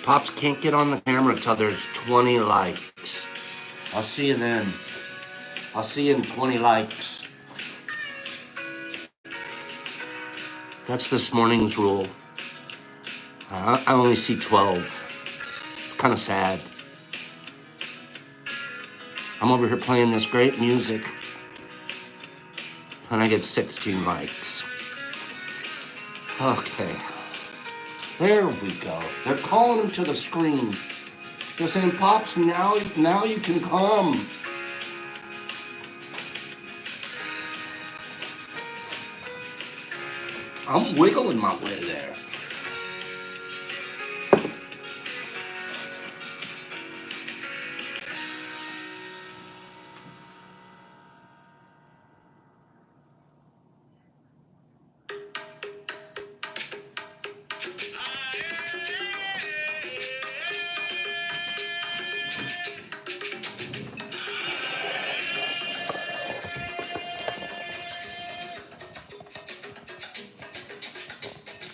Pops can't get on the camera until there's 20 likes. I'll see you then. I'll see you in 20 likes. That's this morning's rule. I only see 12. It's kind of sad. I'm over here playing this great music, and I get 16 likes. Okay. There we go. They're calling him to the screen. They're saying, Pops, now you can come. I'm wiggling my way there.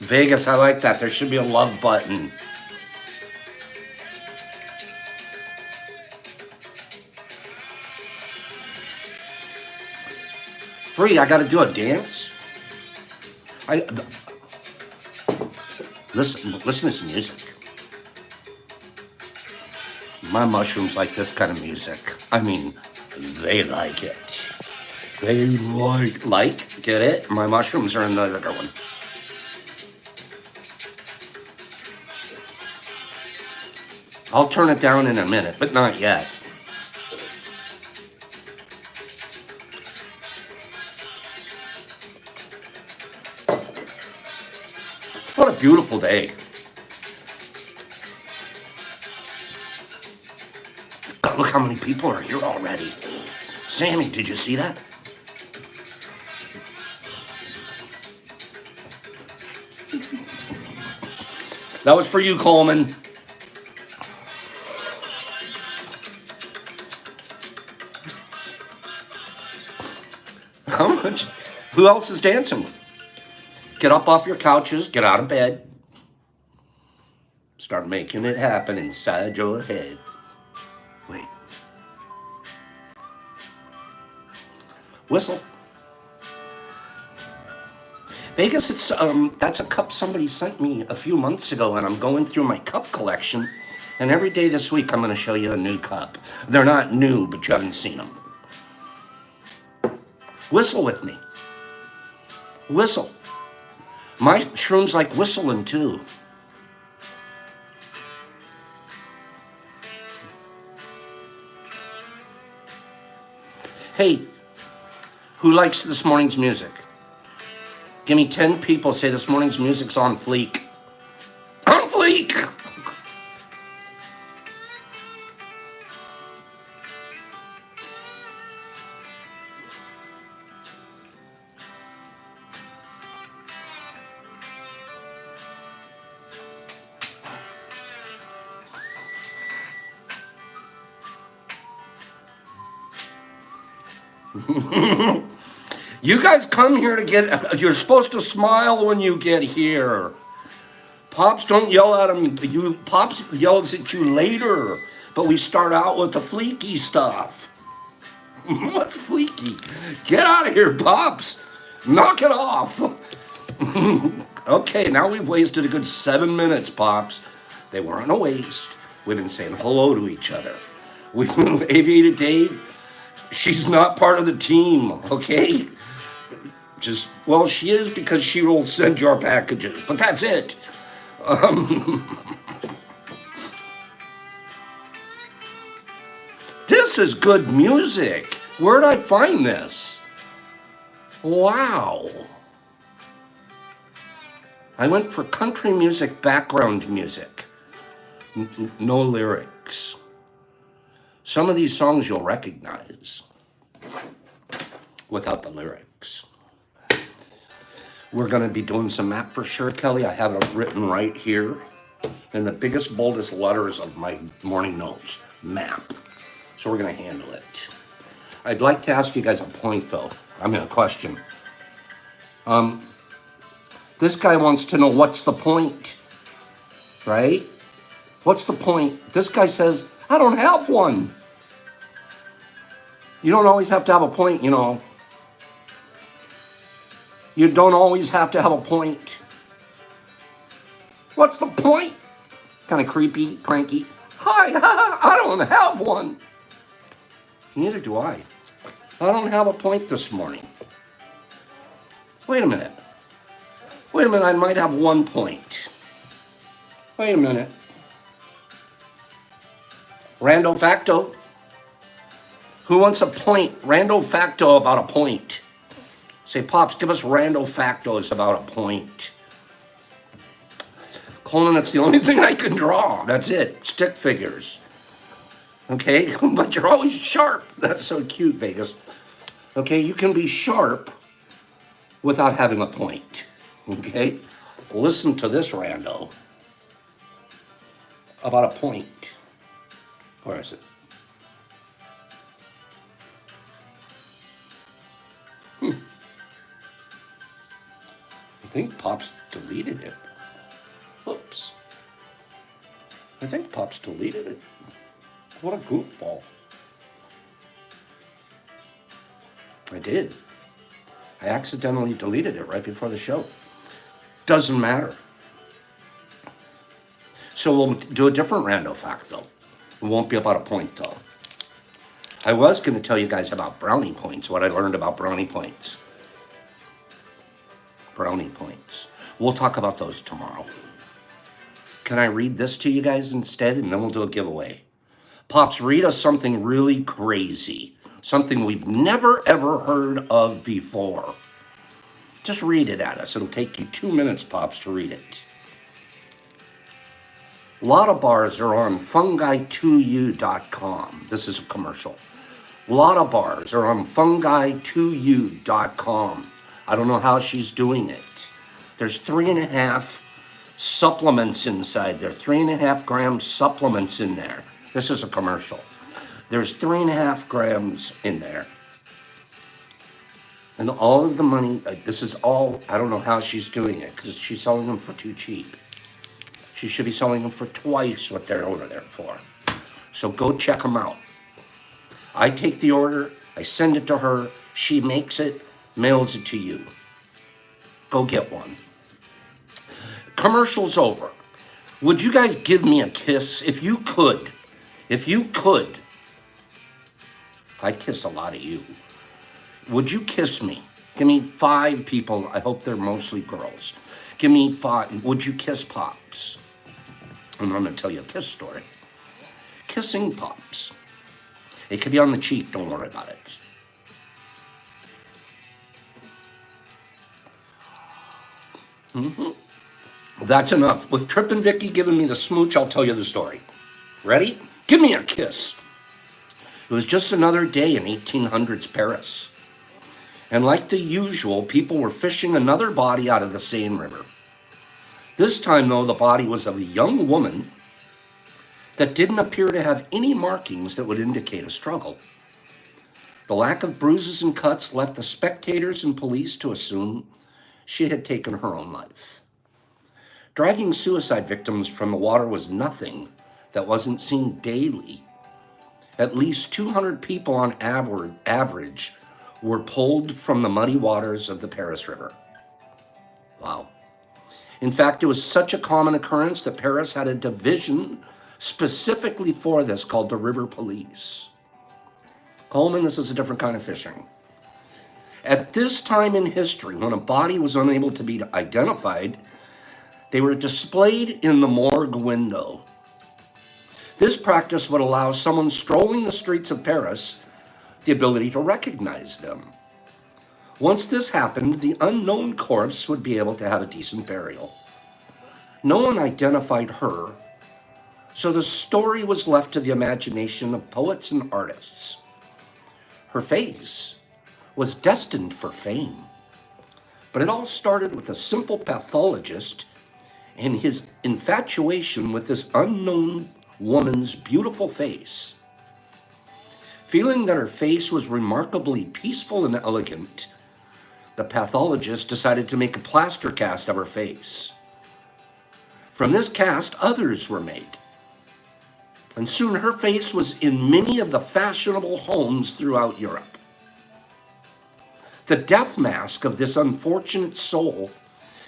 Vegas, I like that. There should be a love button. Free, I gotta do a dance. Listen to this music. My mushrooms like this kind of music. I mean, they like it. They get it? My mushrooms are in the other one. I'll turn it down in a minute, but not yet. What a beautiful day. God, look how many people are here already. Sammy, did you see that? That was for you, Coleman. How much? Who else is dancing? Get up off your couches, get out of bed. Start making it happen inside your head. Wait. Whistle. Vegas, that's a cup somebody sent me a few months ago, and I'm going through my cup collection, and every day this week I'm going to show you a new cup. They're not new, but you haven't seen them. Whistle with me. Whistle. My shrooms like whistling too. Hey, who likes this morning's music? Give me 10 people say this morning's music's on fleek. On fleek! You guys come here to get, you're supposed to smile when you get here. Pops, don't yell at him. Pops yells at you later, but we start out with the fleeky stuff. What's fleeky? Get out of here, Pops. Knock it off. Okay, now we've wasted a good 7 minutes, Pops. They weren't a waste. We've been saying hello to each other. We've aviated Dave. She's not part of the team, okay? Well, she is because she will send your packages, but that's it. This is good music. Where'd I find this? Wow. I went for country music, background music. No lyrics. Some of these songs you'll recognize without the lyrics. We're going to be doing some map for sure, Kelly. I have it written right here in the biggest, boldest letters of my morning notes. Map. So we're going to handle it. I'd like to ask you guys a point, though. A question. This guy wants to know what's the point, right? What's the point? This guy says, I don't have one. You don't always have to have a point, you know. You don't always have to have a point. What's the point? Kind of creepy, cranky. Hi, I don't have one. Neither do I. I don't have a point this morning. Wait a minute. Wait a minute, I might have 1 point. Wait a minute. Rando facto. Who wants a point? Rando facto about a point. Say, Pops, give us rando factos about a point. Coleman, that's the only thing I can draw. That's it. Stick figures. Okay? But you're always sharp. That's so cute, Vegas. Okay? You can be sharp without having a point. Okay? Listen to this rando about a point. Where is it? I think Pops deleted it. Oops. I think Pops deleted it. What a goofball. I did. I accidentally deleted it right before the show. Doesn't matter. So we'll do a different rando fact, though. It won't be about a point, though. I was going to tell you guys about brownie points, what I learned about brownie points. Brownie points. We'll talk about those tomorrow. Can I read this to you guys instead, and then we'll do a giveaway? Pops, read us something really crazy. Something we've never, ever heard of before. Just read it at us. It'll take you 2 minutes, Pops, to read it. A lot of bars are on fungi2u.com. This is a commercial. A lot of bars are on fungi2u.com. I don't know how she's doing it. There's 3.5 supplements inside there. 3.5 grams supplements in there. This is a commercial. There's 3.5 grams in there. And all of the money, this is all, I don't know how she's doing it because she's selling them for too cheap. She should be selling them for twice what they're over there for. So go check them out. I take the order, I send it to her, she makes it, mails it to you. Go get one. Commercial's over. Would you guys give me a kiss if you could? If you could. I'd kiss a lot of you. Would you kiss me? Give me 5 people. I hope they're mostly girls. Give me 5. Would you kiss Pops? And I'm going to tell you a kiss story. Kissing Pops. It could be on the cheek. Don't worry about it. That's enough. With Trip and Vicky giving me the smooch, I'll tell you the story. Ready? Give me a kiss. It was just another day in 1800s Paris. And like the usual, people were fishing another body out of the Seine River. This time, though, the body was of a young woman that didn't appear to have any markings that would indicate a struggle. The lack of bruises and cuts left the spectators and police to assume she had taken her own life. Dragging suicide victims from the water was nothing that wasn't seen daily. At least 200 people on average were pulled from the muddy waters of the Paris River. Wow. In fact, it was such a common occurrence that Paris had a division specifically for this called the River Police. Coleman, this is a different kind of fishing. At this time in history, when a body was unable to be identified, they were displayed in the morgue window. This practice would allow someone strolling the streets of Paris the ability to recognize them. Once this happened, the unknown corpse would be able to have a decent burial. No one identified her, so the story was left to the imagination of poets and artists. Her face was destined for fame, but it all started with a simple pathologist and his infatuation with this unknown woman's beautiful face. Feeling that her face was remarkably peaceful and elegant, the pathologist decided to make a plaster cast of her face. From this cast, others were made. And soon her face was in many of the fashionable homes throughout Europe. The death mask of this unfortunate soul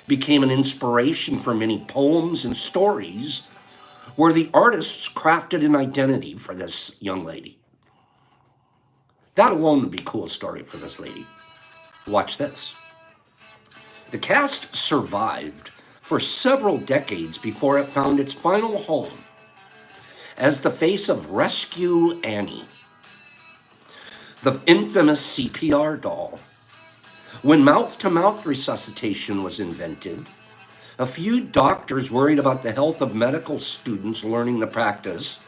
became an inspiration for many poems and stories where the artists crafted an identity for this young lady. That alone would be a cool story for this lady. Watch this. The cast survived for several decades before it found its final home as the face of Rescue Annie, the infamous CPR doll. When mouth-to-mouth resuscitation was invented, a few doctors worried about the health of medical students learning the practice,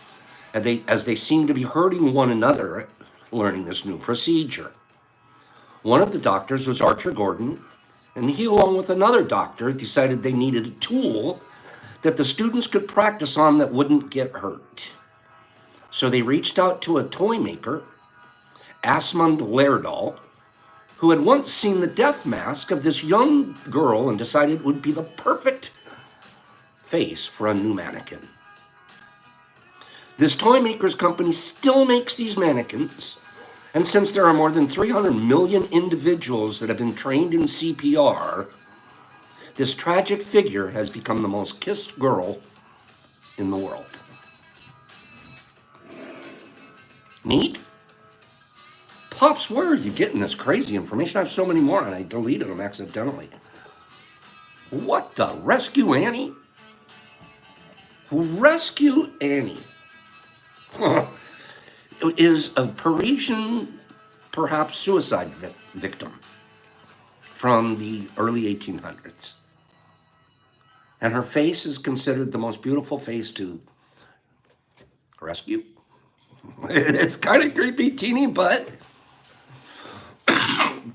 as they seemed to be hurting one another learning this new procedure. One of the doctors was Archer Gordon, and he, along with another doctor, decided they needed a tool that the students could practice on that wouldn't get hurt. So they reached out to a toy maker, Asmund Lerdahl, who had once seen the death mask of this young girl and decided it would be the perfect face for a new mannequin. This toy maker's company still makes these mannequins, and since there are more than 300 million individuals that have been trained in CPR, this tragic figure has become the most kissed girl in the world. Neat? Pops, where are you getting this crazy information? I have so many more and I deleted them accidentally. What the? Rescue Annie? Rescue Annie is a Parisian, perhaps suicide victim from the early 1800s. And her face is considered the most beautiful face to rescue. It's kind of creepy, teeny, but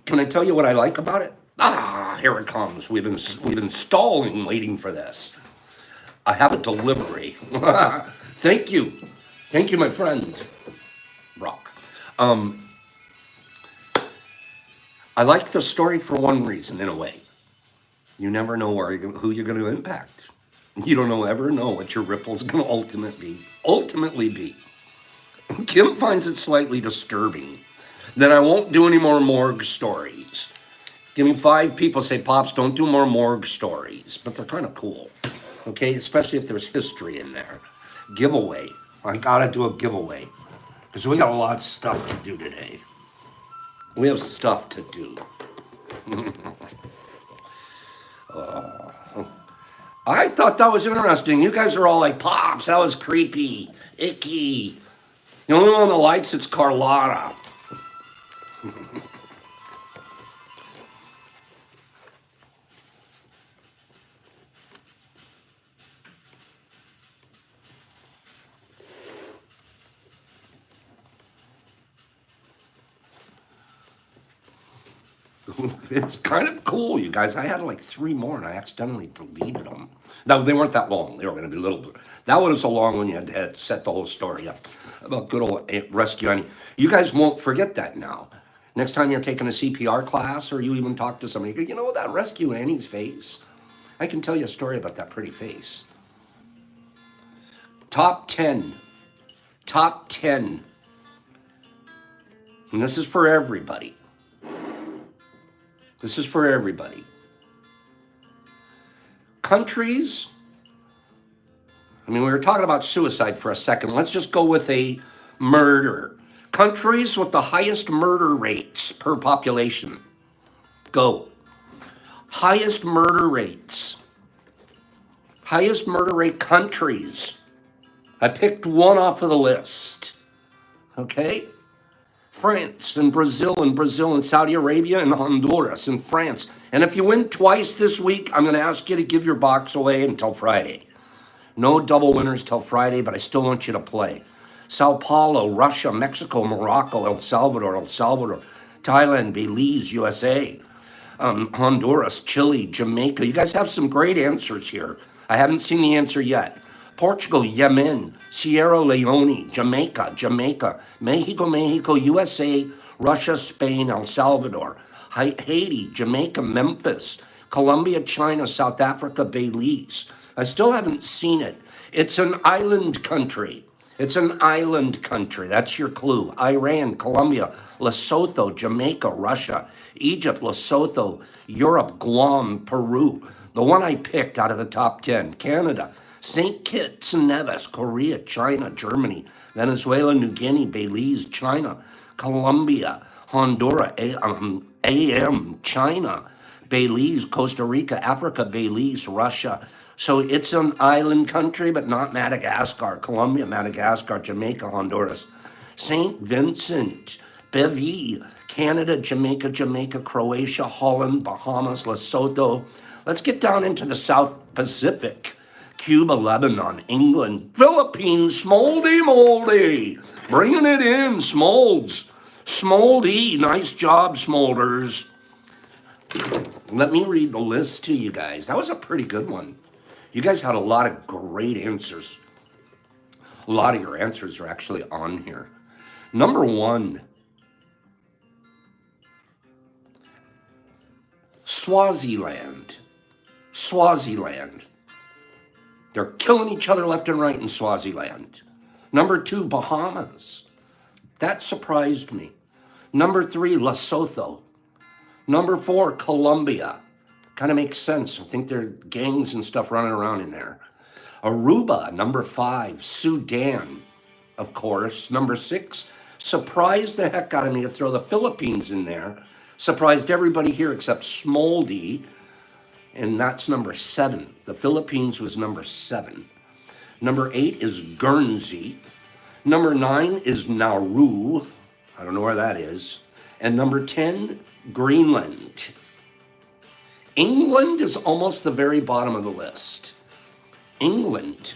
can I tell you what I like about it? Here it comes. We've been stalling, waiting for this. I have a delivery. Thank you, my friend, Brock. I like the story for one reason, in a way. You never know who you're going to impact. You don't ever know what your ripple's going to ultimately be. Kim finds it slightly disturbing. Then I won't do any more morgue stories. Give me 5 people say, Pops, don't do more morgue stories. But they're kind of cool, okay? Especially if there's history in there. Giveaway. I gotta do a giveaway. Because we got a lot of stuff to do today. We have stuff to do. I thought that was interesting. You guys are all like, Pops, that was creepy, icky. The only one that likes it's Carlotta. It's kind of cool, you guys. I had like 3 more and I accidentally deleted them. No, they weren't that long. They were going to be a little bit. That one was so long when you had to set the whole story up about good old Rescue Annie. You guys won't forget that now. Next time you're taking a CPR class or you even talk to somebody, you go, you know that Rescue Annie's face? I can tell you a story about that pretty face. Top 10. Top 10. And this is for everybody. This is for everybody. Countries, we were talking about suicide for a second. Let's just go with a murder. Countries with the highest murder rates per population. Go. Highest murder rates. Highest murder rate countries. I picked one off of the list. Okay? France and Brazil and Saudi Arabia and Honduras and France. And if you win twice this week, I'm going to ask you to give your box away until Friday. No double winners till Friday, but I still want you to play. Sao Paulo, Russia, Mexico, Morocco, El Salvador, Thailand, Belize, USA, Honduras, Chile, Jamaica. You guys have some great answers here. I haven't seen the answer yet. Portugal, Yemen, Sierra Leone, Jamaica, Mexico, USA, Russia, Spain, El Salvador, Haiti, Jamaica, Memphis, Colombia, China, South Africa, Belize. I still haven't seen it. It's an island country. It's an island country. That's your clue. Iran, Colombia, Lesotho, Jamaica, Russia, Egypt, Lesotho, Europe, Guam, Peru. The one I picked out of the top 10, Canada, St. Kitts and Nevis, Korea, China, Germany, Venezuela, New Guinea, Belize, China, Colombia, Honduras, AM, China, Belize, Costa Rica, Africa, Belize, Russia. So it's an island country, but not Madagascar, Colombia, Madagascar, Jamaica, Honduras, St. Vincent, Bevy, Canada, Jamaica, Croatia, Holland, Bahamas, Lesotho. Let's get down into the South Pacific. Cuba, Lebanon, England, Philippines, Smoldy Moldy. Bringing it in, Smolds. Smoldy, nice job, Smolders. Let me read the list to you guys. That was a pretty good one. You guys had a lot of great answers. A lot of your answers are actually on here. Number 1, Swaziland. Swaziland. They're killing each other left and right in Swaziland. Number 2, Bahamas. That surprised me. Number 3, Lesotho. Number 4, Colombia. Kind of makes sense. I think there are gangs and stuff running around in there. Aruba, number 5. Sudan, of course. Number 6, surprised the heck out of me to throw the Philippines in there. Surprised everybody here except Smoldy. And that's number 7. The Philippines was number 7. Number 8 is Guernsey. Number 9 is Nauru. I don't know where that is. And number 10, Greenland. England is almost the very bottom of the list. England.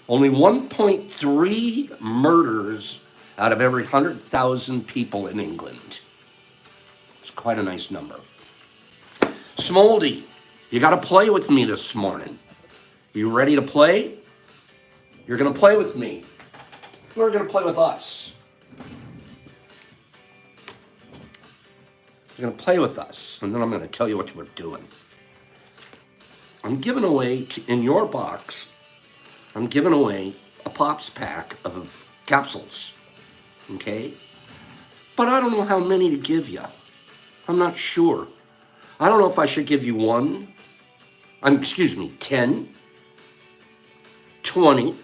Only 1.3 murders out of every 100,000 people in England. It's quite a nice number. Smoldy, you got to play with me this morning. You ready to play? You're going to play with me. We're going to play with us. You're going to play with us, and then I'm going to tell you what we're doing. I'm giving away, in your box, I'm giving away a Pops pack of capsules, okay? But I don't know how many to give you. I'm not sure. I don't know if I should give you 10, 20,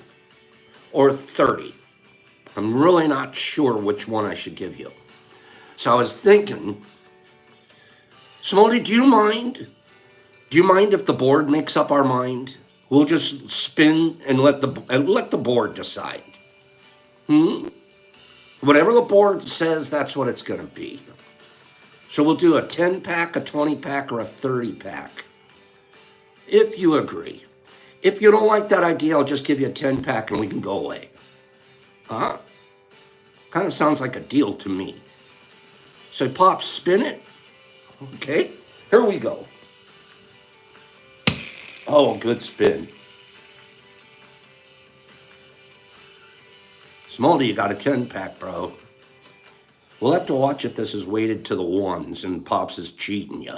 or 30. I'm really not sure which one I should give you. So I was thinking, Smoldy, do you mind? Do you mind if the board makes up our mind? We'll just spin and let the board decide. Whatever the board says, that's what it's going to be. So we'll do a 10-pack, a 20-pack, or a 30-pack. If you agree. If you don't like that idea, I'll just give you a 10-pack and we can go away. Huh? Kind of sounds like a deal to me. So Pop, spin it. Okay, here we go. Oh, good spin. Smoldy, you got a 10-pack, bro. We'll have to watch if this is weighted to the ones and Pops is cheating you.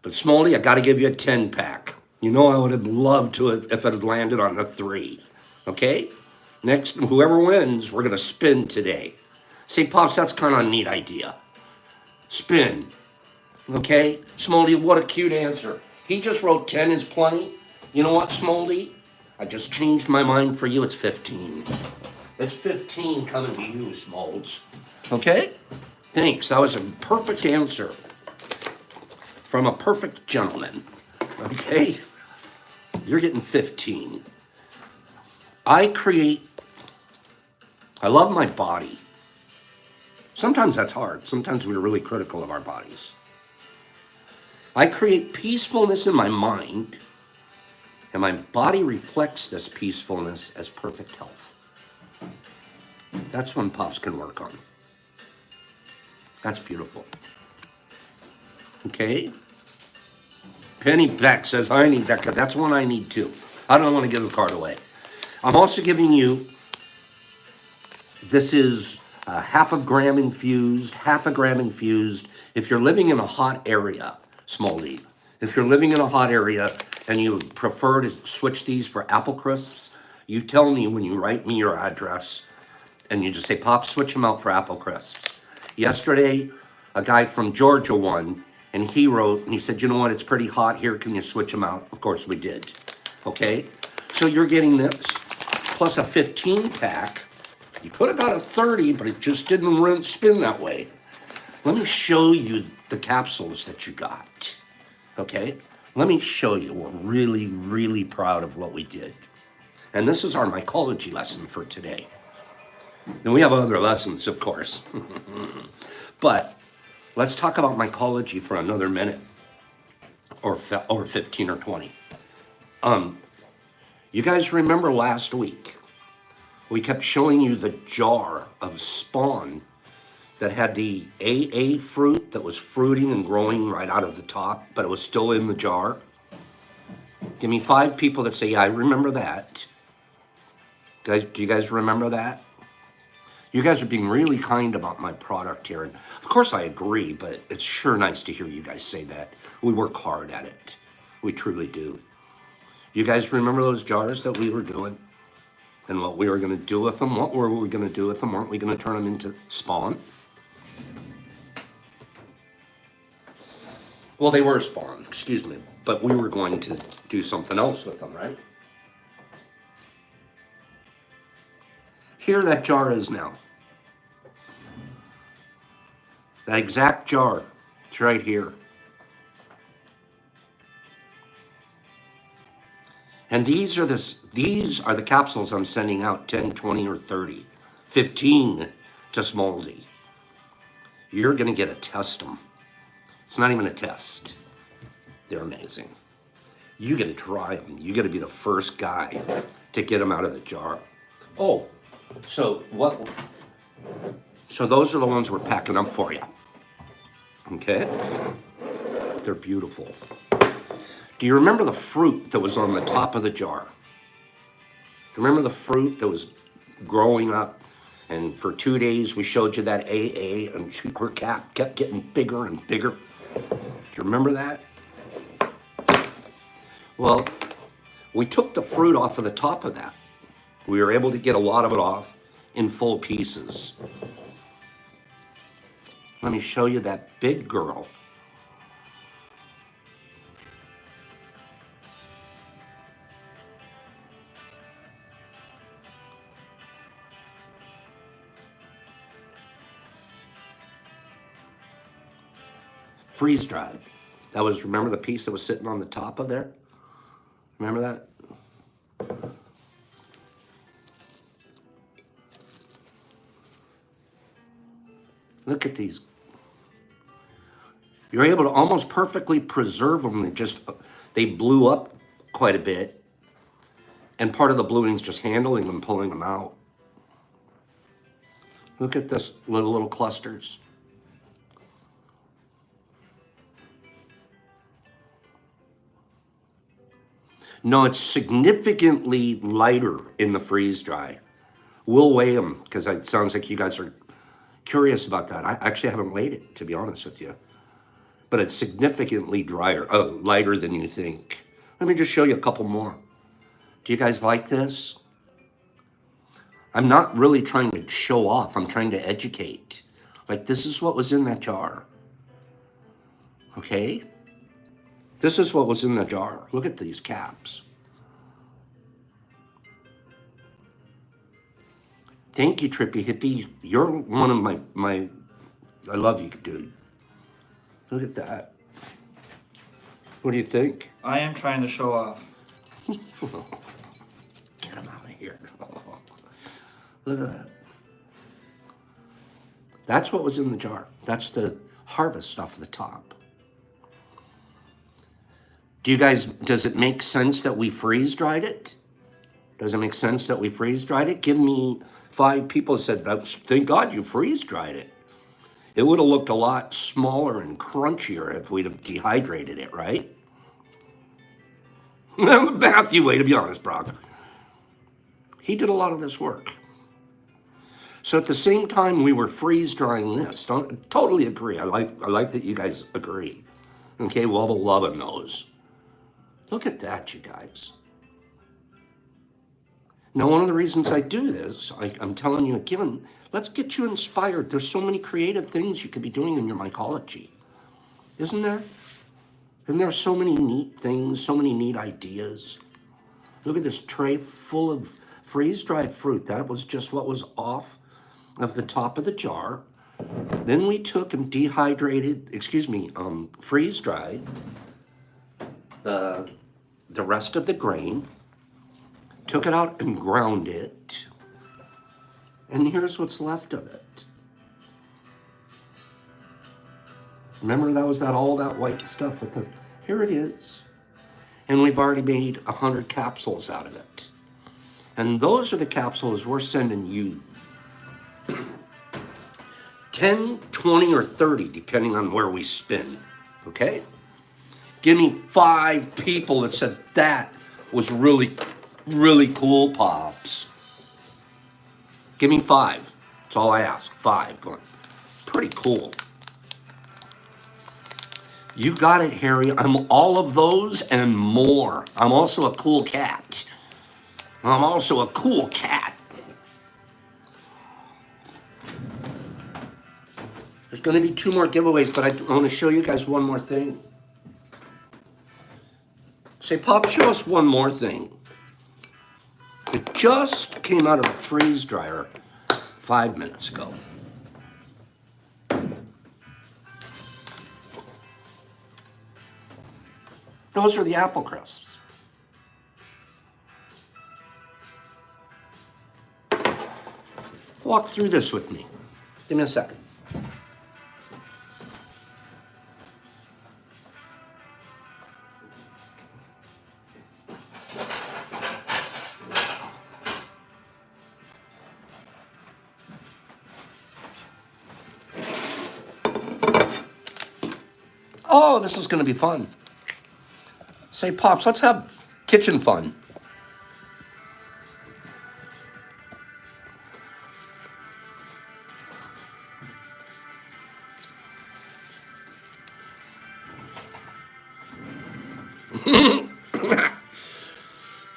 But Smoldy, I got to give you a 10-pack. You know I would have loved to if it had landed on the 3. Okay? Next, whoever wins, we're going to spin today. Say, Pops, that's kind of a neat idea. Spin. Okay? Smoldy, what a cute answer. He just wrote 10 is plenty. You know what, Smoldy? I just changed my mind for you. It's 15. It's 15 coming to you, Smolds. Okay? Thanks. That was a perfect answer from a perfect gentleman. Okay? You're getting 15. I love my body. Sometimes that's hard. Sometimes we're really critical of our bodies. I create peacefulness in my mind, and my body reflects this peacefulness as perfect health. That's when Pops can work on. That's beautiful. Okay? Penny Beck says, I need that card. That's one I need too. I don't want to give the card away. I'm also giving you, this is half a gram infused. If you're living in a hot area, Smoldy, if you're living in a hot area and you prefer to switch these for apple crisps, You tell me when you write me your address, and you just say, Pop, switch them out for apple crisps. Yesterday, a guy from Georgia won, and he wrote, and he said, you know what, it's pretty hot here, can you switch them out? Of course we did, okay? So you're getting this, plus a 15 pack. You could have got a 30, but it just didn't spin that way. Let me show you the capsules that you got, okay? Let me show you. We're really, really proud of what we did. And this is our mycology lesson for today. And we have other lessons, of course. But let's talk about mycology for another minute, or 15 or 20. You guys remember last week, we kept showing you the jar of spawn that had the AA fruit that was fruiting and growing right out of the top, but it was still in the jar. Give me 5 people that say, yeah, I remember that. Guys, do you guys remember that? You guys are being really kind about my product here. And of course I agree, but it's sure nice to hear you guys say that. We work hard at it. We truly do. You guys remember those jars that we were doing? And what we were going to do with them? What were we going to do with them? Weren't we going to turn them into spawn? Well, they were spawn, excuse me. But we were going to do something else with them, right? Here that jar is now. That exact jar. It's right here. And these are the capsules I'm sending out, 10, 20, or 30. 15 to Smoldy. You're going to get to test them. It's not even a test. They're amazing. You get to try them. You get to be the first guy to get them out of the jar. Oh, so those are the ones we're packing up for you. Okay? They're beautiful. Do you remember the fruit that was on the top of the jar? Do you remember the fruit that was growing up? And for 2 days we showed you that AA, and her cap kept getting bigger and bigger. Do you remember that? Well, we took the fruit off of the top of that. We were able to get a lot of it off in full pieces. Let me show you that big girl. Freeze dried. That was, remember the piece that was sitting on the top of there? Remember that? Look at these. You're able to almost perfectly preserve them. They blew up quite a bit. And part of the bluing is just handling them, pulling them out. Look at this little clusters. No, it's significantly lighter in the freeze dry. We'll weigh them because it sounds like you guys are curious about that. I actually haven't weighed it, to be honest with you. But it's significantly lighter than you think. Let me just show you a couple more. Do you guys like this? I'm not really trying to show off. I'm trying to educate. Like, this is what was in that jar. Okay? This is what was in the jar. Look at these caps. Thank you, Trippy Hippie. You're one of my I love you, dude. Look at that. What do you think? I am trying to show off. Get him out of here. Look at that. That's what was in the jar. That's the harvest off the top. Does it make sense that we freeze dried it? Does it make sense that we freeze dried it? Give me 5 people that said, thank God you freeze dried it. It would have looked a lot smaller and crunchier if we'd have dehydrated it, right? Matthew way, to be honest, Brock. He did a lot of this work. So at the same time we were freeze drying this, totally agree. I like that you guys agree. Okay, well, the love of those. Look at that, you guys. Now, one of the reasons I do this, I'm telling you again, let's get you inspired. There's so many creative things you could be doing in your mycology, isn't there? And there are so many neat things, so many neat ideas. Look at this tray full of freeze-dried fruit. That was just what was off of the top of the jar. Then we took and freeze-dried the rest of the grain, took it out and ground it, and here's what's left of it. Remember that was all that white stuff with the, here it is. And we've already made 100 capsules out of it. And those are the capsules we're sending you. 10, 20, or 30, depending on where we spin, okay? Give me 5 people that said that was really, really cool, Pops. Give me 5. That's all I ask, 5. Going, pretty cool. You got it, Harry. I'm all of those and more. I'm also a cool cat. I'm also a cool cat. There's going to be 2 more giveaways, but I want to show you guys one more thing. Say, Pop, show us one more thing. It just came out of the freeze dryer 5 minutes ago. Those are the apple crisps. Walk through this with me. Give me a second. Oh, this is going to be fun. Say, Pops, let's have kitchen fun.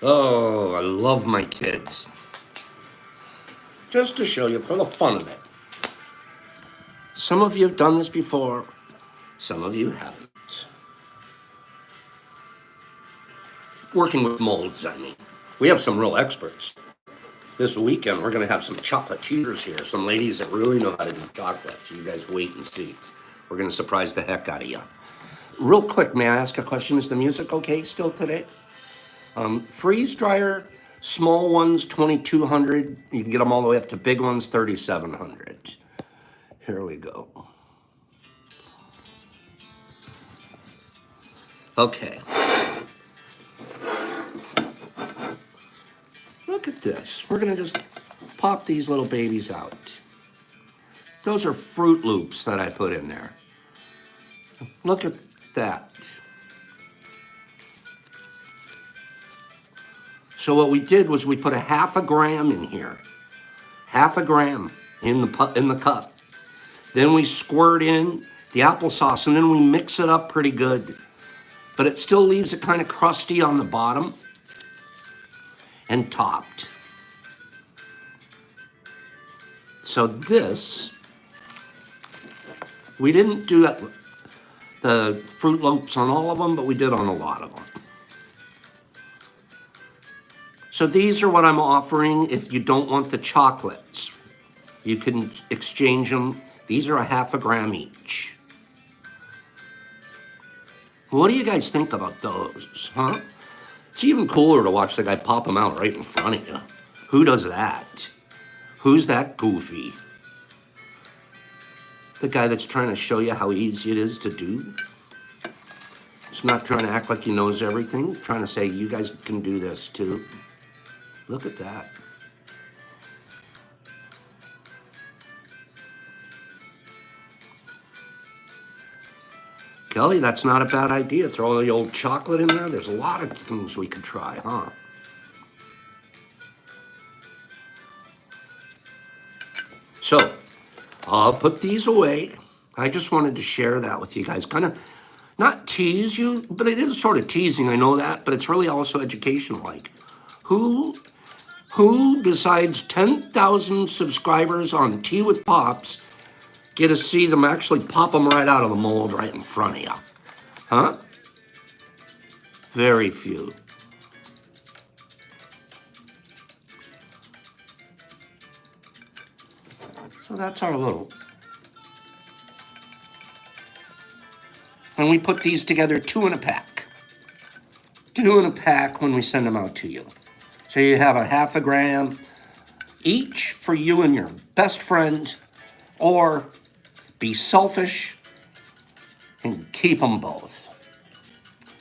Oh, I love my kids. Just to show you for the fun of it. Some of you have done this before, some of you haven't. Working with molds, I mean. We have some real experts. This weekend, we're going to have some chocolatiers here, some ladies that really know how to do chocolate. So you guys wait and see. We're going to surprise the heck out of you. Real quick, may I ask a question? Is the music okay still today? Freeze dryer, small ones, 2,200. You can get them all the way up to big ones, 3,700. Here we go. Okay. Look at this. We're going to just pop these little babies out. Those are Fruit Loops that I put in there. Look at that. So what we did was we put a 0.5 gram in here. 0.5 gram in the cup. Then we squirt in the applesauce and then we mix it up pretty good. But it still leaves it kind of crusty on the bottom and topped. So this, we didn't do the Fruit Loops on all of them, but we did on a lot of them. So these are what I'm offering if you don't want the chocolates. You can exchange them. These are a 0.5 gram each. What do you guys think about those, huh? It's even cooler to watch the guy pop them out right in front of you. Who does that? Who's that goofy? The guy that's trying to show you how easy it is to do? He's not trying to act like he knows everything, trying to say you guys can do this too. Look at that. Kelly, that's not a bad idea. Throw the old chocolate in there. There's a lot of things we could try, huh? So, I'll put these away. I just wanted to share that with you guys. Kind of not tease you, but it is sort of teasing, I know that, but it's really also educational. Like, who Who, besides 10,000 subscribers on Tea with Pops, get to see them actually pop them right out of the mold right in front of you? Huh? Very few. So that's our little. And we put these together 2 in a pack. 2 in a pack when we send them out to you. So you have a half a gram each for you and your best friend, or be selfish and keep them both.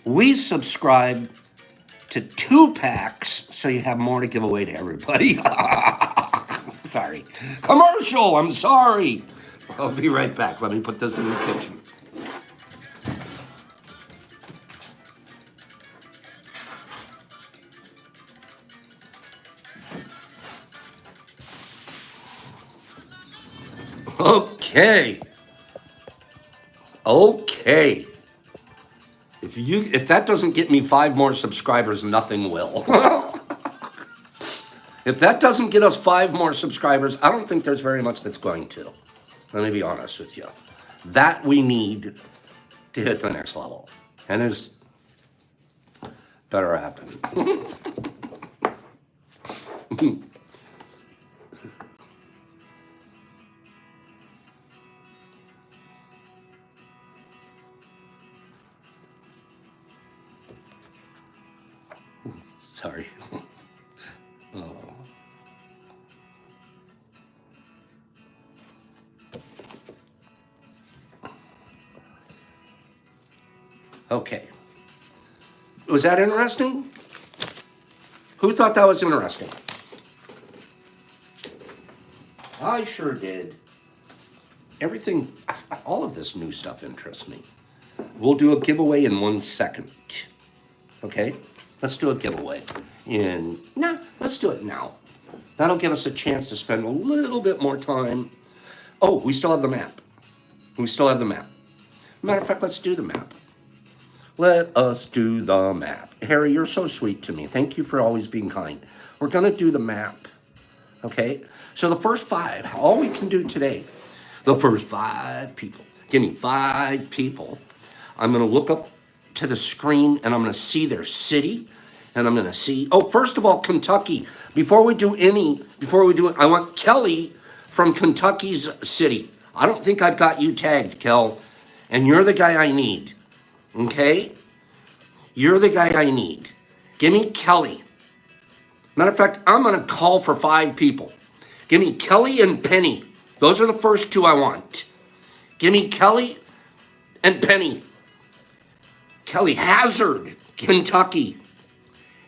We subscribe to 2 packs so you have more to give away to everybody. Sorry. Commercial, I'm sorry. I'll be right back. Let me put this in the kitchen. Okay. Okay. If that doesn't get me 5 more subscribers, nothing will. If that doesn't get us 5 more subscribers, I don't think there's very much that's going to. Let me be honest with you. That we need to hit the next level. And it's better happen. Sorry. Oh. Okay. Was that interesting? Who thought that was interesting? I sure did. Everything, all of this new stuff interests me. We'll do a giveaway in 1 second. Okay? Let's do a giveaway. Let's do it now. That'll give us a chance to spend a little bit more time. Oh, we still have the map. Matter of fact, let's do the map. Let us do the map. Harry, you're so sweet to me. Thank you for always being kind. We're going to do the map. Okay? So the first 5, all we can do today, the first 5 people. Give me 5 people. I'm going to look up to the screen and I'm going to see their city. And I'm going to see, first of all, Kentucky. Before we do it, I want Kelly from Kentucky's city. I don't think I've got you tagged, Kel. And you're the guy I need. Okay? You're the guy I need. Give me Kelly. Matter of fact, I'm going to call for 5 people. Give me Kelly and Penny. Those are the first 2 I want. Give me Kelly and Penny. Kelly, Hazard, Kentucky.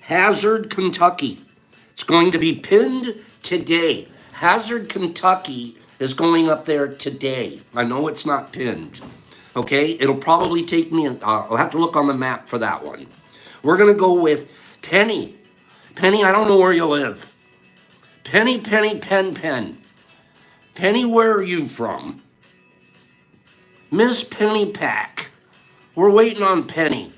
Hazard, Kentucky. It's going to be pinned today. Hazard, Kentucky is going up there today. I know it's not pinned. Okay? It'll probably take me, I'll have to look on the map for that one. We're going to go with Penny. Penny, I don't know where you live. Penny, Penny, Pen. Penny, where are you from? Miss Penny Pack. We're waiting on Penny.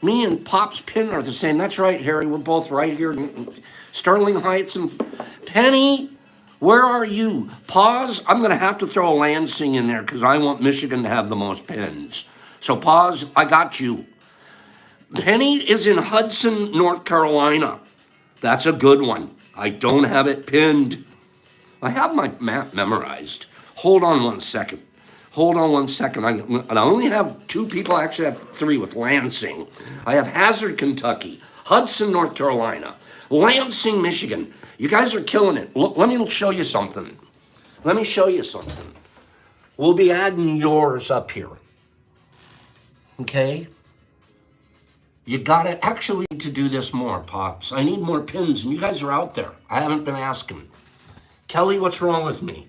Me and Pop's Pin are the same. That's right, Harry. We're both right here in Sterling Heights. And Penny, where are you? Pause. I'm going to have to throw a Lansing in there because I want Michigan to have the most pins. So pause. I got you. Penny is in Hudson, North Carolina. That's a good one. I don't have it pinned. I have my map memorized. Hold on 1 second. I only have 2 people. I actually have 3 with Lansing. I have Hazard, Kentucky, Hudson, North Carolina, Lansing, Michigan. You guys are killing it. Look, let me show you something. We'll be adding yours up here. Okay? You gotta actually to do this more, Pops. I need more pins, and you guys are out there. I haven't been asking. Kelly, what's wrong with me?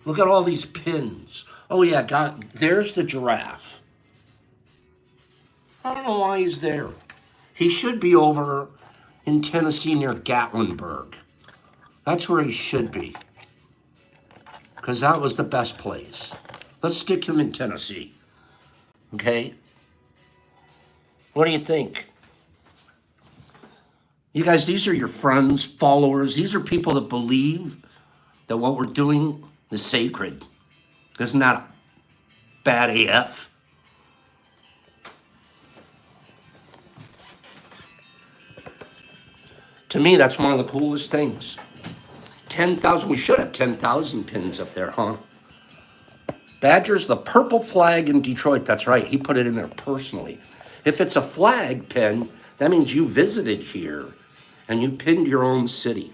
Look at all these pins. Oh yeah, there's the giraffe. I don't know why he's there. He should be over in Tennessee near Gatlinburg. That's where he should be. Because that was the best place. Let's stick him in Tennessee. Okay? What do you think? You guys, these are your friends, followers. These are people that believe that what we're doing is sacred. Isn't that bad AF? To me, that's one of the coolest things. 10,000, we should have 10,000 pins up there, huh? Badger's the purple flag in Detroit. That's right. He put it in there personally. If it's a flag pin, that means you visited here and you pinned your own city.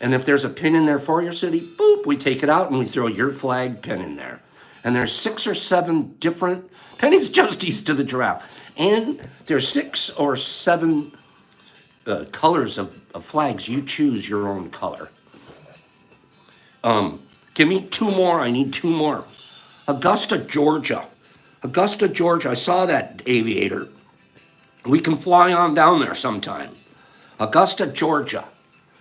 And if there's a pin in there for your city, boop, we take it out and we throw your flag pin in there. And there's 6 or 7 different pennies just east of the giraffe. And there's 6 or 7 colors of flags. You choose your own color. Give me 2 more. I need 2 more. Augusta, Georgia. Augusta, Georgia. I saw that aviator. We can fly on down there sometime. Augusta, Georgia.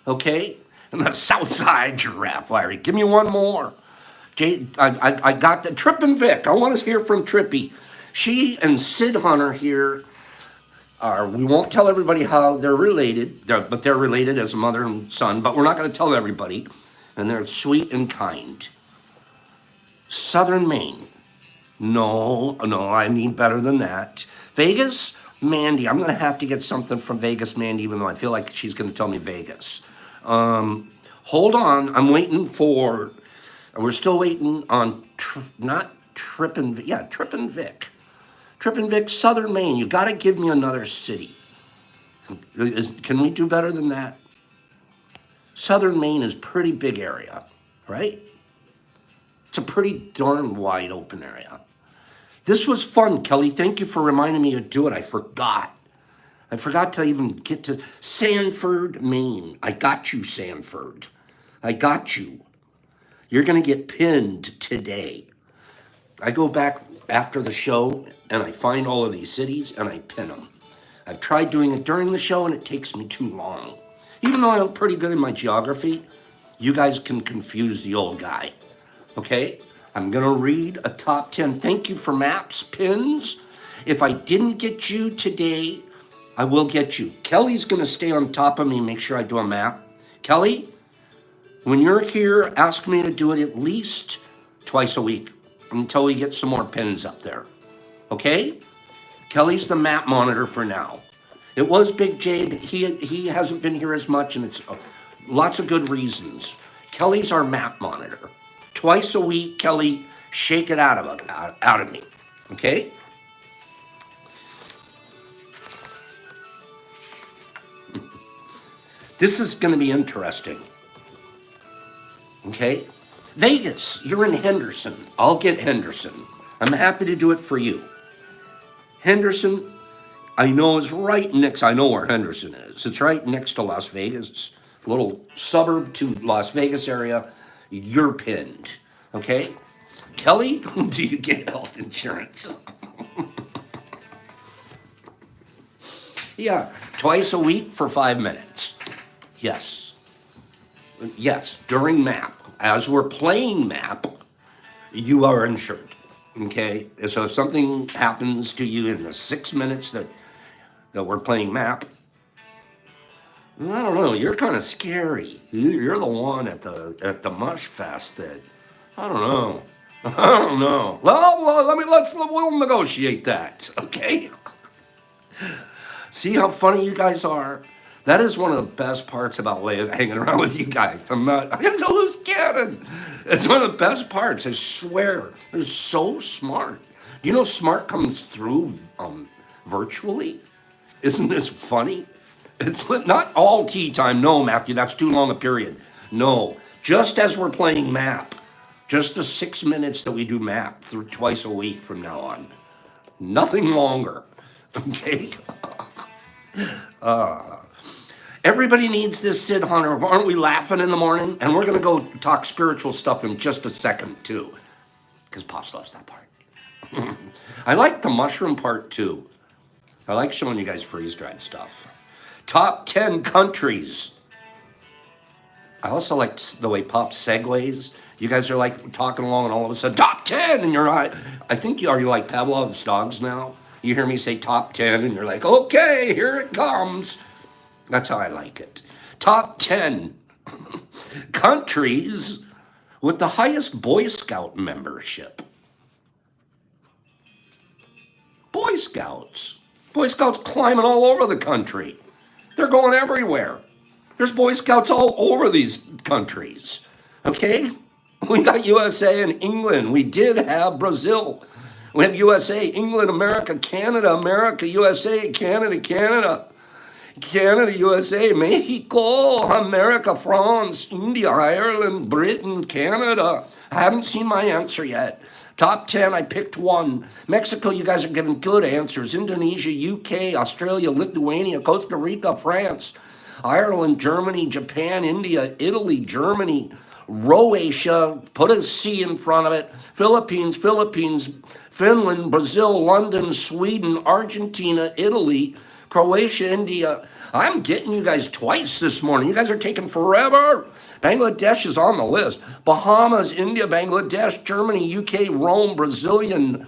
Okay? And the south side giraffe, Larry. Give me 1 more. I got the Trip and Vic. I want to hear from Trippy. She and Sid Hunter here are, we won't tell everybody how they're related, but they're related as a mother and son, but we're not going to tell everybody. And they're sweet and kind. Southern Maine. No, I need better than that. Vegas, Mandy. I'm going to have to get something from Vegas, Mandy, even though I feel like she's going to tell me Vegas. Hold on. I'm waiting for, we're still waiting on, Trip and Vic. Trip and Vic, Southern Maine. You got to give me another city. Can we do better than that? Southern Maine is a pretty big area, right? It's a pretty darn wide open area. This was fun, Kelly. Thank you for reminding me to do it. I forgot. I forgot to even get to Sanford, Maine. I got you, Sanford. I got you. You're going to get pinned today. I go back after the show and I find all of these cities and I pin them. I've tried doing it during the show and it takes me too long. Even though I'm pretty good in my geography, you guys can confuse the old guy. Okay? I'm going to read a top 10. Thank you for maps, pins. If I didn't get you today, I will get you. Kelly's going to stay on top of me and make sure I do a map. Kelly, when you're here, ask me to do it at least twice a week until we get some more pins up there. Okay? Kelly's the map monitor for now. It was Big J, but he hasn't been here as much, and it's lots of good reasons. Kelly's our map monitor. Twice a week, Kelly, shake it out of me, okay? This is going to be interesting, okay? Vegas, you're in Henderson. I'll get Henderson. I'm happy to do it for you. Henderson, I know is right next, I know where Henderson is. It's right next to Las Vegas, a little suburb to Las Vegas area. You're pinned, okay? Kelly, do you get health insurance? Yeah, twice a week for 5 minutes. Yes. Yes, during map. As we're playing map, you are insured, okay? So if something happens to you in the 6 minutes that we're playing map, I don't know, you're kind of scary. You're the one at the Mush Fest that, I don't know. Well, we'll negotiate that, okay? See how funny you guys are? That is one of the best parts about hanging around with you guys. I'm a loose cannon. It's one of the best parts, I swear. They're so smart. Do you know smart comes through virtually? Isn't this funny? It's not all tea time. No, Matthew, that's too long a period. No, just as we're playing map, just the 6 minutes that we do map through twice a week from now on. Nothing longer, okay? Everybody needs this, Sid Hunter. Aren't we laughing in the morning? And we're going to go talk spiritual stuff in just a second, too, because Pops loves that part. I like the mushroom part, too. I like showing you guys freeze-dried stuff. Top 10 countries. I also like the way Pop segues. You guys are like talking along and all of a sudden, top 10, and you're right. I think you like Pavlov's dogs now. You hear me say top 10 and you're like, okay, here it comes. That's how I like it. Top 10 countries with the highest Boy Scout membership. Boy Scouts. Boy Scouts climbing all over the country. They're going everywhere. There's Boy Scouts all over these countries. Okay? We got USA and England. We did have Brazil. We have USA, England, America, USA, Canada, USA, Mexico, America, France, India, Ireland, Britain, Canada. I haven't seen my answer yet. Top 10, I picked one. Mexico, you guys are giving good answers. Indonesia, UK, Australia, Lithuania, Costa Rica, France, Ireland, Germany, Japan, India, Italy, Germany, Croatia, put a C in front of it, Philippines, Finland, Brazil, London, Sweden, Argentina, Italy, Croatia, India. I'm getting you guys twice this morning. You guys are taking forever. Bangladesh is on the list. Bahamas, India, Bangladesh, Germany, UK, Rome, Brazilian,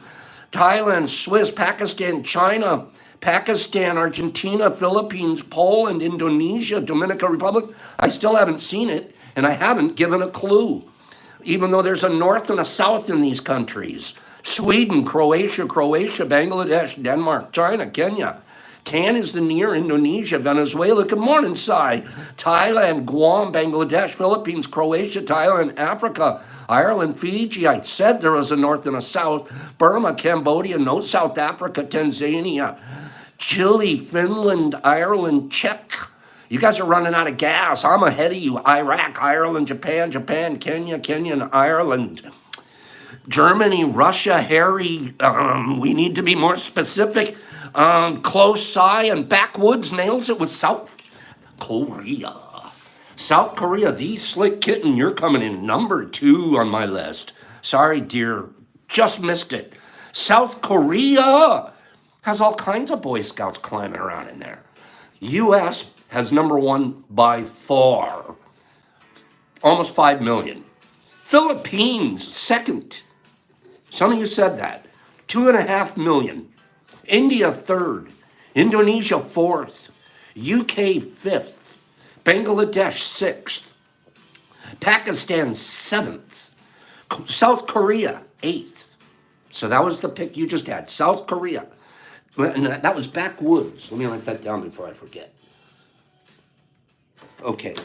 Thailand, Swiss, Pakistan, China, Pakistan, Argentina, Philippines, Poland, Indonesia, Dominican Republic. I still haven't seen it, and I haven't given a clue, even though there's a north and a south in these countries. Sweden, Croatia, Bangladesh, Denmark, China, Kenya. Can is the near, Indonesia, Venezuela. Good morning, Sai. Thailand, Guam, Bangladesh, Philippines, Croatia, Thailand, Africa, Ireland, Fiji. I said there was a north and a south. Burma, Cambodia, no South Africa, Tanzania, Chile, Finland, Ireland, Czech. You guys are running out of gas. I'm ahead of you. Iraq, Ireland, Japan, Kenya, and Ireland. Germany, Russia, Harry. We need to be more specific. Close Sai and Backwoods nails it with South Korea. South Korea, the slick kitten, you're coming in number 2 on my list. Sorry, dear, just missed it. South Korea has all kinds of Boy Scouts climbing around in there. U.S. has number 1 by far, almost 5 million. Philippines, second. Some of you said that. 2.5 million. India, third. Indonesia, fourth. UK, fifth. Bangladesh, sixth. Pakistan, seventh. South Korea, eighth. So that was the pick you just had. South Korea. And that was Backwoods. Let me write that down before I forget. Okay.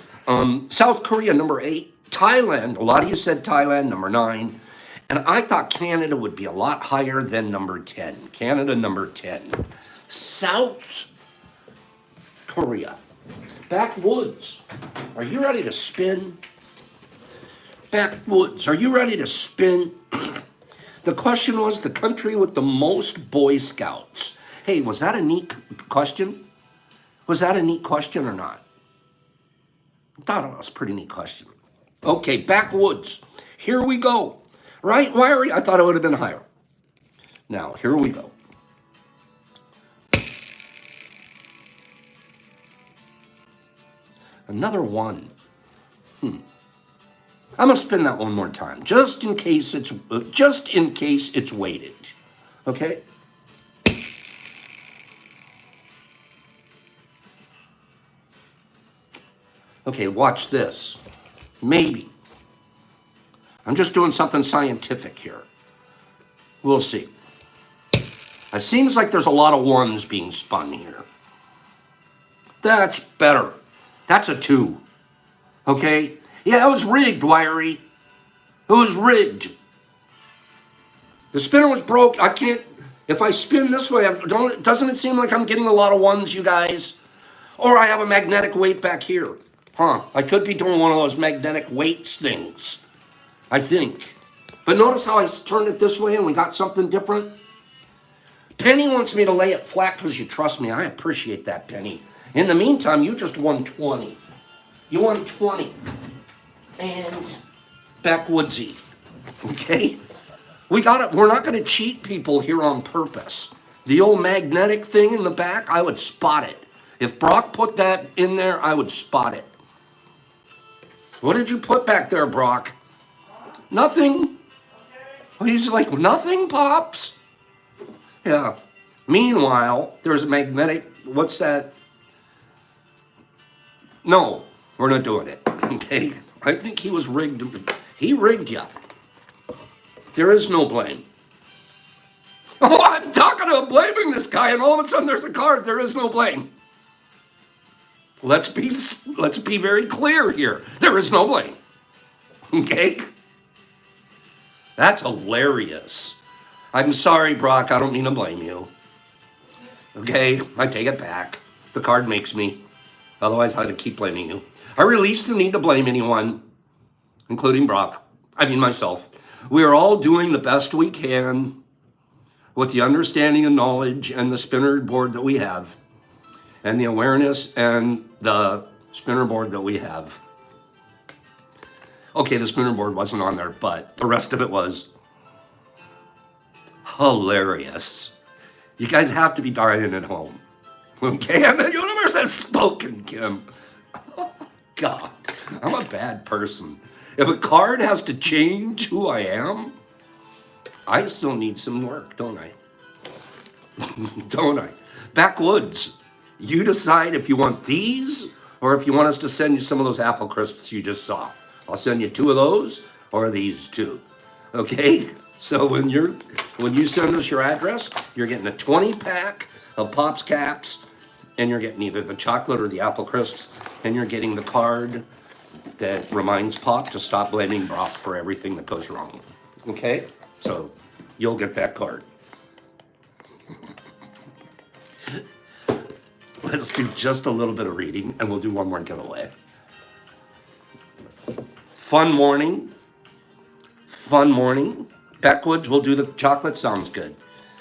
South Korea, number 8. Thailand, a lot of you said Thailand, number 9. And I thought Canada would be a lot higher than number 10. Canada, number 10. South Korea. Backwoods. Are you ready to spin? Backwoods. Are you ready to spin? The question was the country with the most Boy Scouts. Hey, was that a neat question? Was that a neat question or not? I thought it was a pretty neat question. Okay, Backwoods. Here we go. Right, Wiry? I thought it would have been higher. Now, here we go. Another one. I'm gonna spin that one more time, just in case it's weighted. Okay? Okay, watch this. Maybe. I'm just doing something scientific here. We'll see. It seems like there's a lot of ones being spun here. That's better. That's a 2. Okay? Yeah, it was rigged, Wiry. It was rigged. The spinner was broke. I can't... If I spin this way, doesn't it seem like I'm getting a lot of ones, you guys? Or I have a magnetic weight back here. Huh. I could be doing one of those magnetic weights things. I think. But notice how I turned it this way and we got something different? Penny wants me to lay it flat because you trust me. I appreciate that, Penny. In the meantime, you just won 20. You won 20. And Backwoodsy. Okay? We got it. We're not going to cheat people here on purpose. The old magnetic thing in the back, I would spot it. If Brock put that in there, I would spot it. What did you put back there, Brock? Nothing. He's like, nothing, Pops? Yeah. Meanwhile, there's a magnetic, what's that? No, we're not doing it. Okay? I think he was rigged. He rigged you. There is no blame. Oh, I'm talking about blaming this guy, and all of a sudden there's a card. There is no blame. Let's be very clear here. There is no blame. Okay? That's hilarious. I'm sorry, Brock. I don't mean to blame you. Okay? I take it back. The card makes me. Otherwise, I'd keep blaming you. I release the need to blame anyone, including Brock. I mean myself. We are all doing the best we can with the understanding and knowledge and the spinner board that we have, and the awareness and the spinner board that we have. Okay, the spinner board wasn't on there, but the rest of it was hilarious. You guys have to be dying at home. Okay, and the universe has spoken, Kim. Oh, God, I'm a bad person. If a card has to change who I am, I still need some work, don't I? Don't I? Backwoods, you decide if you want these or if you want us to send you some of those apple crisps you just saw. I'll send you 2 of those or these 2. Okay? So when you send us your address, you're getting a 20-pack of Pops Caps, and you're getting either the chocolate or the apple crisps, and you're getting the card that reminds Pop to stop blaming Brock for everything that goes wrong. Okay? So you'll get that card. Let's do just a little bit of reading, and we'll do one more giveaway. Fun morning. Fun morning. Backwoods, we'll do the chocolate. Sounds good.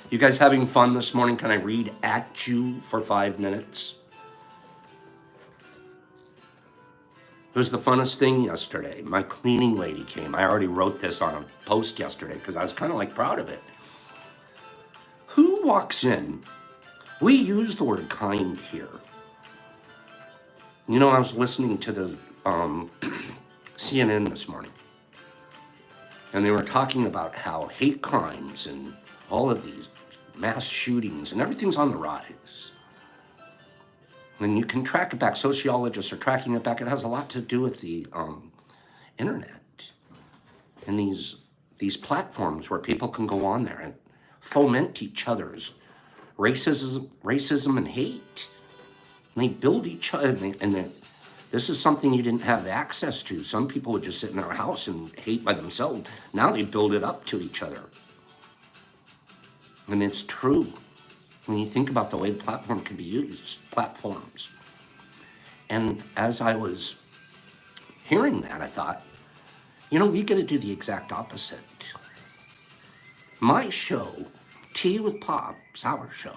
You guys having fun this morning? Can I read at you for 5 minutes? It was the funnest thing yesterday. My cleaning lady came. I already wrote this on a post yesterday because I was kind of like proud of it. Who walks in? We use the word kind here. You know, I was listening to the CNN this morning, and they were talking about how hate crimes and all of these mass shootings and everything's on the rise. And you can track it back. Sociologists are tracking it back. It has a lot to do with the internet and these platforms where people can go on there and foment each other's racism and hate. And they build each other, this is something you didn't have access to. Some people would just sit in their house and hate by themselves. Now they build it up to each other. And it's true. When you think about the way the platform can be used, platforms. And as I was hearing that, I thought, we got to do the exact opposite. My show, Tea with Pops, our show,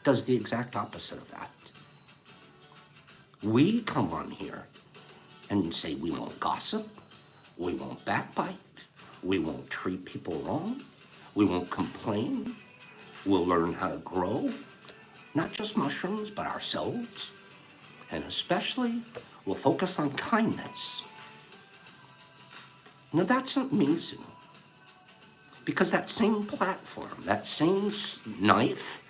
does the exact opposite of that. We come on here and say we won't gossip, we won't backbite, we won't treat people wrong, we won't complain, we'll learn how to grow, not just mushrooms, but ourselves, and especially we'll focus on kindness. Now that's amazing, because that same platform, that same knife,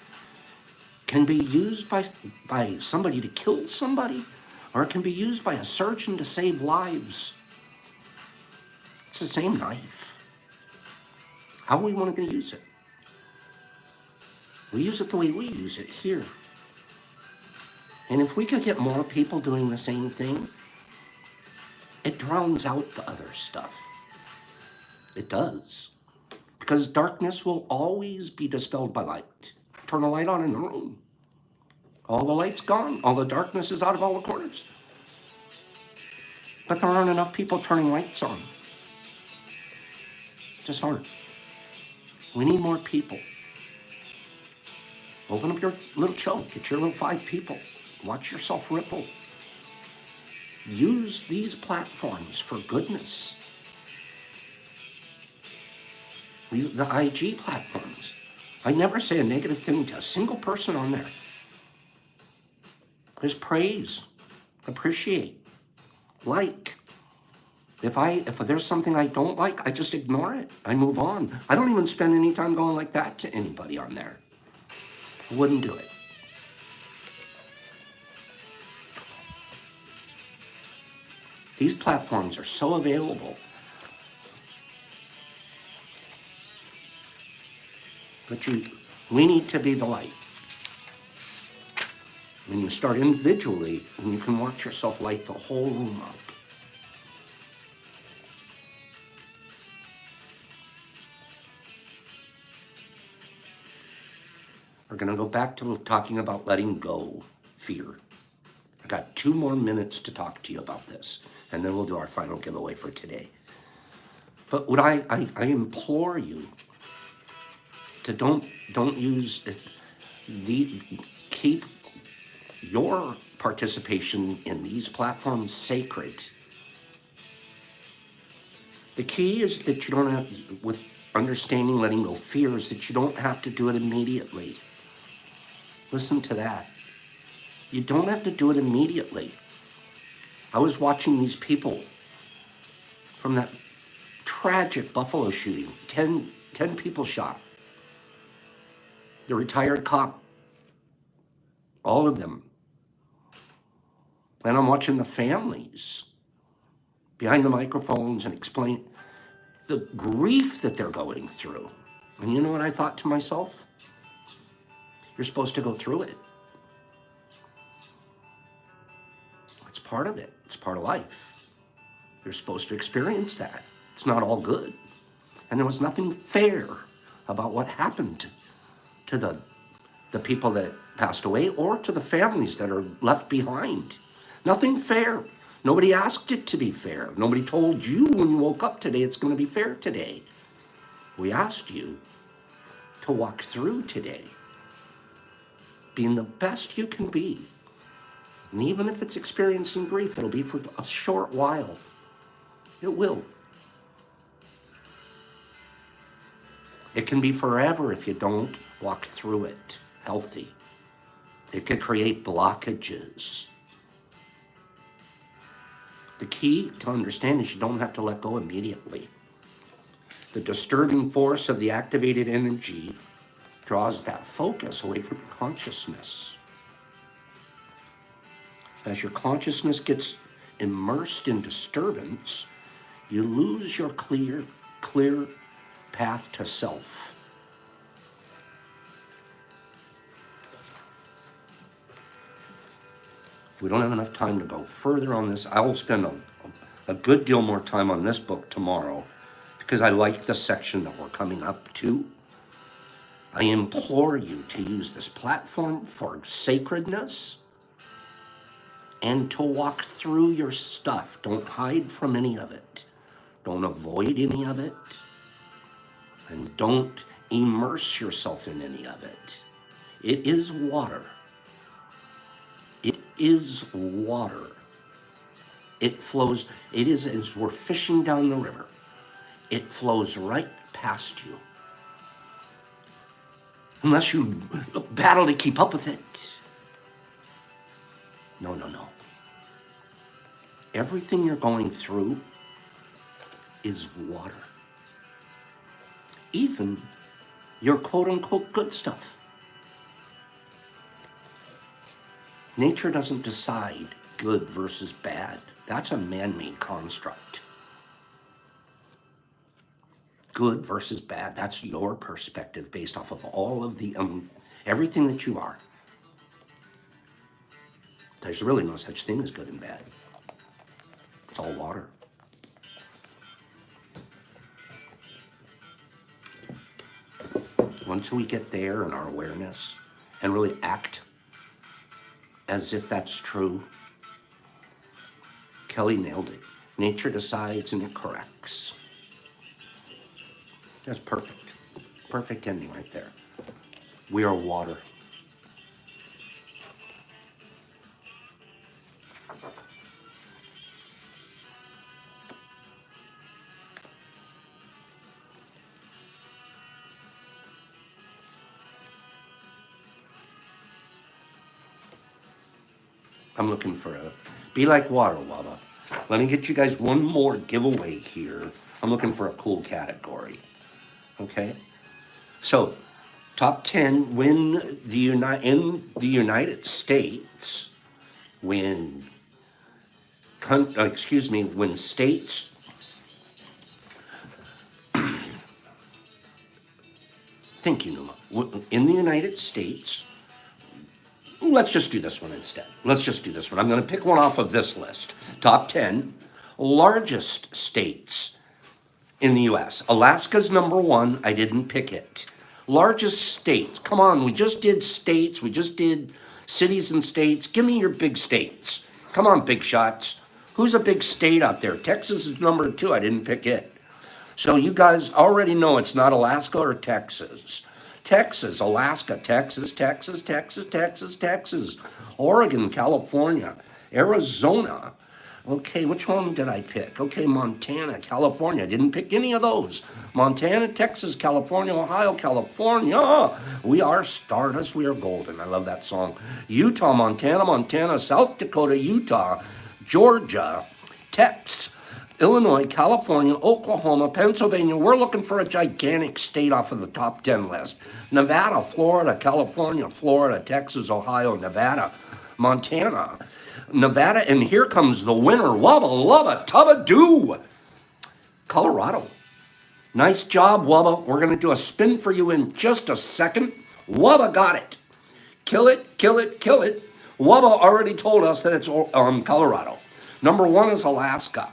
can be used by somebody to kill somebody, or it can be used by a surgeon to save lives. It's the same knife. How are we going to use it? We use it the way we use it here. And if we could get more people doing the same thing, it drowns out the other stuff. It does. Because darkness will always be dispelled by light. Turn a light on in the room. All the light's gone. All the darkness is out of all the corners. But there aren't enough people turning lights on. Just aren't. We need more people. Open up your little show. Get your little 5 people. Watch yourself ripple. Use these platforms for goodness. The IG platforms. I never say a negative thing to a single person on there. There's praise, appreciate, like. If there's something I don't like, I just ignore it. I move on. I don't even spend any time going like that to anybody on there. I wouldn't do it. These platforms are so available. But we need to be the light. When you start individually, and you can watch yourself light the whole room up. We're going to go back to talking about letting go fear. I got 2 more minutes to talk to you about this, and then we'll do our final giveaway for today. But what I implore you to don't use keep your participation in these platforms sacred. The key is that you don't have, with understanding letting go fear, is that you don't have to do it immediately. Listen to that. You don't have to do it immediately. I was watching these people from that tragic Buffalo shooting, 10 people shot. The retired cop, all of them. And I'm watching the families behind the microphones and explain the grief that they're going through. And you know what I thought to myself? You're supposed to go through it. It's part of it. It's part of life. You're supposed to experience that. It's not all good. And there was nothing fair about what happened to the people that passed away or to the families that are left behind. Nothing fair. Nobody asked it to be fair. Nobody told you when you woke up today it's going to be fair today. We asked you to walk through today, being the best you can be. And even if it's experiencing grief, it'll be for a short while. It will. It can be forever if you don't walk through it healthy. It could create blockages. The key to understand is you don't have to let go immediately. The disturbing force of the activated energy draws that focus away from your consciousness. As your consciousness gets immersed in disturbance, you lose your clear path to self. We don't have enough time to go further on this. I will spend a good deal more time on this book tomorrow because I like the section that we're coming up to. I implore you to use this platform for sacredness and to walk through your stuff. Don't hide from any of it. Don't avoid any of it. And don't immerse yourself in any of it. It is water. It is water. It flows, it is as we're fishing down the river. It flows right past you. Unless you battle to keep up with it. No. Everything you're going through is water. Even your quote-unquote good stuff. Nature doesn't decide good versus bad. That's a man-made construct. Good versus bad, that's your perspective based off of all of the, everything that you are. There's really no such thing as good and bad. It's all water. Once we get there in our awareness and really act as if that's true, Kelly nailed it. Nature decides and it corrects. That's perfect. Perfect ending right there. We are water. I'm looking for a be like water, Waba. Let me get you guys one more giveaway here. I'm looking for a cool category. Okay? So, top 10 in the United States, when when states thank you, Numa. In the United States, let's just do this one instead. Let's just do this one. I'm going to pick one off of this list. Top 10 largest states in the U.S. Alaska's number one. I didn't pick it. Largest states. Come on, we just did states. We just did cities and states. Give me your big states. Come on, big shots. Who's a big state out there? Texas is number two. I didn't pick it. So you guys already know it's not Alaska or Texas. Texas, Alaska, Texas, Texas, Texas, Texas, Texas, Oregon, California, Arizona. Okay, which one did I pick? Okay, Montana, California. I didn't pick any of those. Montana, Texas, California, Ohio, California. We are stardust, we are golden. I love that song. Utah, Montana, South Dakota, Utah, Georgia, Texas, Illinois, California, Oklahoma, Pennsylvania. We're looking for a gigantic state off of the top 10 list. Nevada, Florida, California, Florida, Texas, Ohio, Nevada, Montana, Nevada, and here comes the winner. Wubba lubba tubba doo. Colorado. Nice job, Wubba. We're going to do a spin for you in just a second. Wubba got it. Kill it, kill it, kill it. Wubba already told us that it's Colorado. Number one is Alaska.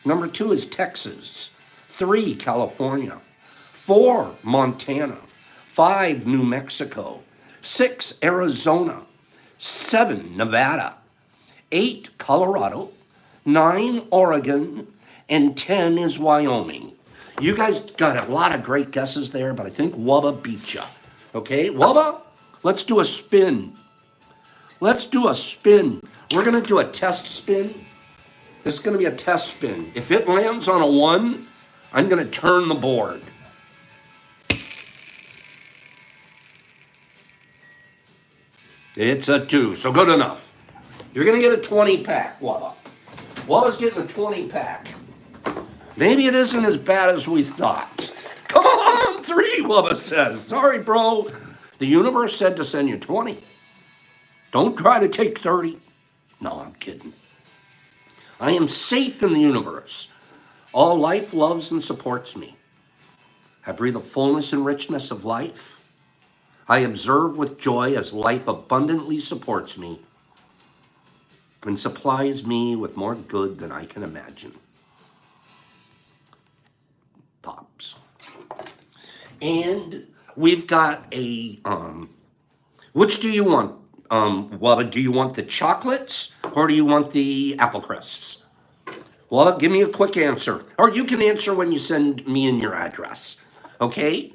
Number two is Texas. 3, California. 4, Montana. 5, New Mexico. 6, Arizona. 7, Nevada. 8, Colorado. 9, Oregon. And 10 is Wyoming. You guys got a lot of great guesses there, but I think Wubba beat you. Okay, Wubba, let's do a spin. Let's do a spin. We're going to do a test spin. This is going to be a test spin. If it lands on a 1, I'm going to turn the board. It's a 2, so good enough. You're going to get a 20-pack, Wubba. Wubba's getting a 20-pack. Maybe it isn't as bad as we thought. Come on, 3, Wubba says. Sorry, bro. The universe said to send you 20. Don't try to take 30. No, I'm kidding. I am safe in the universe. All life loves and supports me. I breathe the fullness and richness of life. I observe with joy as life abundantly supports me and supplies me with more good than I can imagine. Pops. And we've got a, which do you want? Wubba, do you want the chocolates or do you want the apple crisps? Wubba, give me a quick answer. Or you can answer when you send me in your address. Okay?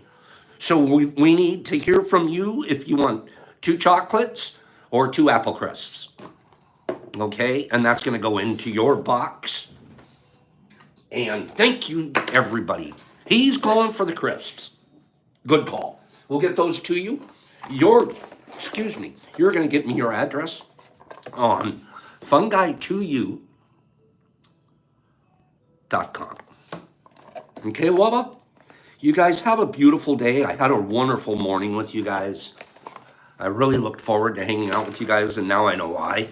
So we need to hear from you if you want 2 chocolates or 2 apple crisps. Okay? And that's going to go into your box. And thank you, everybody. He's going for the crisps. Good call. We'll get those to you. You're going to get me your address on fungi2u.com. Okay, Wubba? You guys have a beautiful day. I had a wonderful morning with you guys. I really looked forward to hanging out with you guys, and now I know why.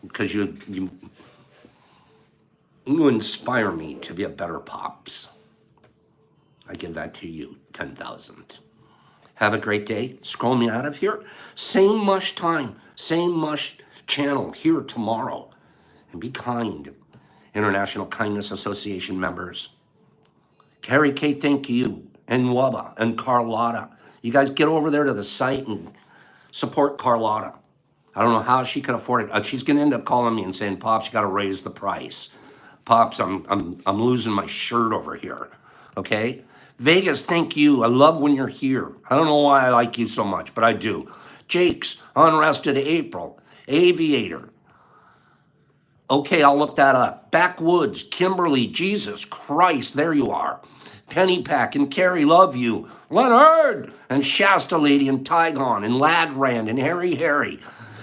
Because you inspire me to be a better Pops. I give that to you, 10,000. Have a great day. Scroll me out of here. Same mush time, same mush channel here tomorrow. And be kind, International Kindness Association members. Carrie K, thank you. And Wubba and Carlotta. You guys get over there to the site and support Carlotta. I don't know how she could afford it. She's going to end up calling me and saying, Pops, you got to raise the price. Pops, I'm losing my shirt over here. Okay? Vegas, thank you. I love when you're here. I don't know why I like you so much, but I do. Jake's, Unrested April, Aviator. Okay, I'll look that up. Backwoods, Kimberly, Jesus Christ, there you are. Penny Pack and Carrie, love you. Leonard and Shasta Lady and Tygon and Ladrand and Harry.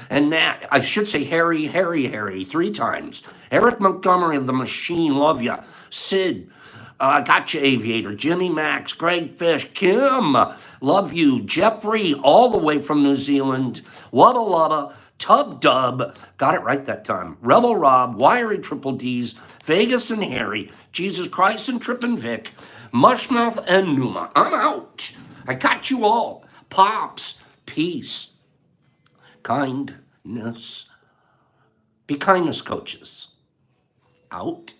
And Nat, I should say Harry, 3 times. Eric Montgomery of the Machine, love ya. Sid, gotcha, Aviator. Jimmy Max, Greg Fish, Kim, love you. Jeffrey, all the way from New Zealand. Wubba Lubba, Tub Dub, got it right that time. Rebel Rob, Wiry Triple D's, Vegas and Harry, Jesus Christ and Trip and Vic, Mushmouth and Numa. I'm out. I got you all. Pops, peace, kindness. Be kindness coaches. Out.